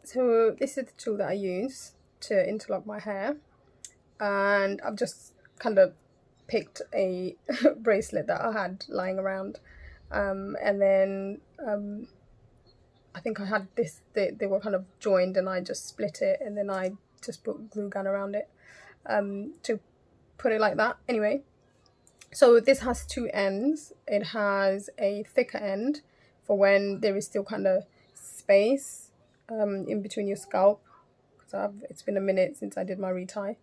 So this is the tool that I use to interlock my hair, and I've just kind of picked a bracelet that I had lying around, and then I think I had this, they were kind of joined, and I just split it, and then I just put glue gun around it to put it like that. Anyway, so this has two ends. It has a thicker end for when there is still kind of space in between your scalp, because it's been a minute since I did my retie.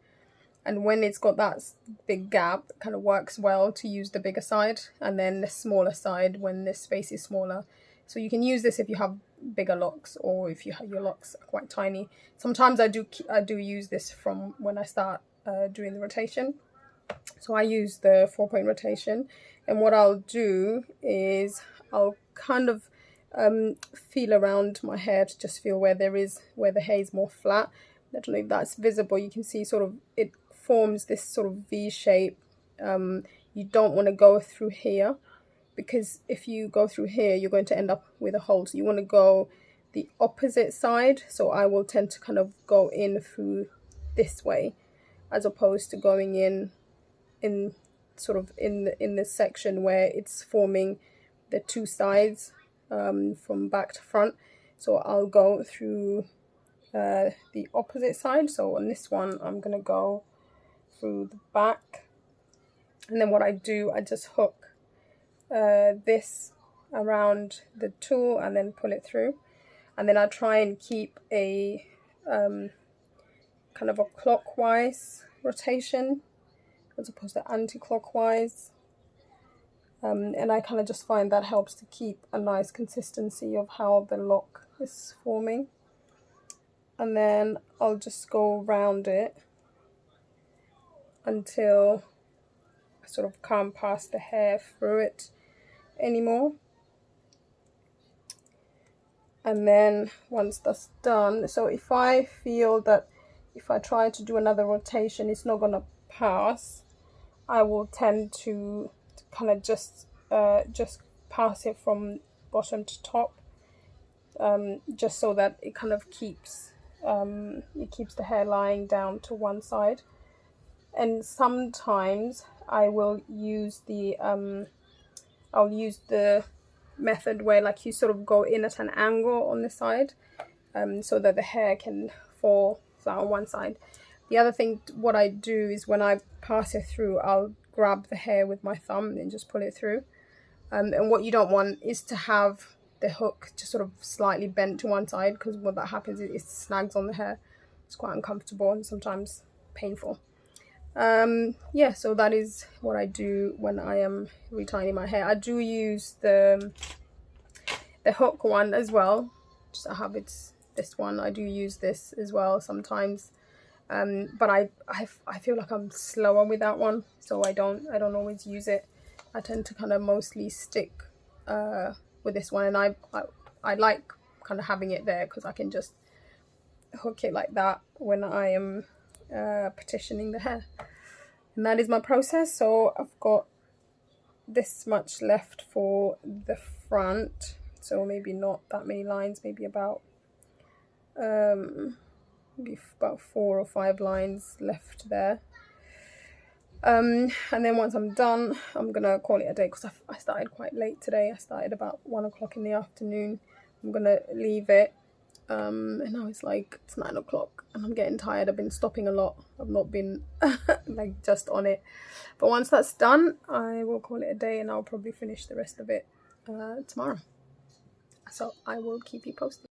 And when it's got that big gap, it kind of works well to use the bigger side, and then the smaller side when the space is smaller. So you can use this if you have bigger locks, or if you have your locks are quite tiny. Sometimes I do use this from when I start doing the rotation. So I use the 4-point rotation, and what I'll do is I'll kind of feel around my hair to just feel where the hair is more flat. I don't know if that's visible. You can see sort of it forms this sort of V shape. You don't want to go through here, because if you go through here, you're going to end up with a hole. So you want to go the opposite side. So I will tend to kind of go in through this way, as opposed to going in sort of in the section where it's forming the two sides from back to front. So I'll go through the opposite side. So on this one, I'm gonna go through the back, and then what I do, I just hook this around the tool and then pull it through, and then I try and keep a kind of a clockwise rotation as opposed to anti-clockwise, and I kind of just find that helps to keep a nice consistency of how the lock is forming. And then I'll just go around it until I sort of can't pass the hair through it anymore. And then once that's done, so if I feel that if I try to do another rotation, it's not gonna pass, I will tend to kind of just pass it from bottom to top, just so that it kind of keeps the hair lying down to one side. And sometimes I will use the I'll use the method where like you sort of go in at an angle on the side, so that the hair can fall flat on one side. The other thing, what I do is when I pass it through, I'll grab the hair with my thumb and just pull it through. And what you don't want is to have the hook just sort of slightly bent to one side, because what that happens is it snags on the hair. It's quite uncomfortable and sometimes painful. Yeah, so that is what I do when I am retying my hair. I do use the hook one as well. Just I have this one. I do use this as well sometimes. But I feel like I'm slower with that one, so I don't always use it. I tend to kind of mostly stick with this one, and I like kind of having it there because I can just hook it like that when I am partitioning the hair. And that is my process. So I've got this much left for the front, so maybe not that many lines, maybe about 4 or 5 lines left there. And then once I'm done, I'm gonna call it a day, because I started quite late today. I started about 1 o'clock in the afternoon. I'm gonna leave it, and now it's 9 o'clock and I'm getting tired. I've been stopping a lot. I've not been like just on it. But once that's done, I will call it a day, and I'll probably finish the rest of it tomorrow. So I will keep you posted.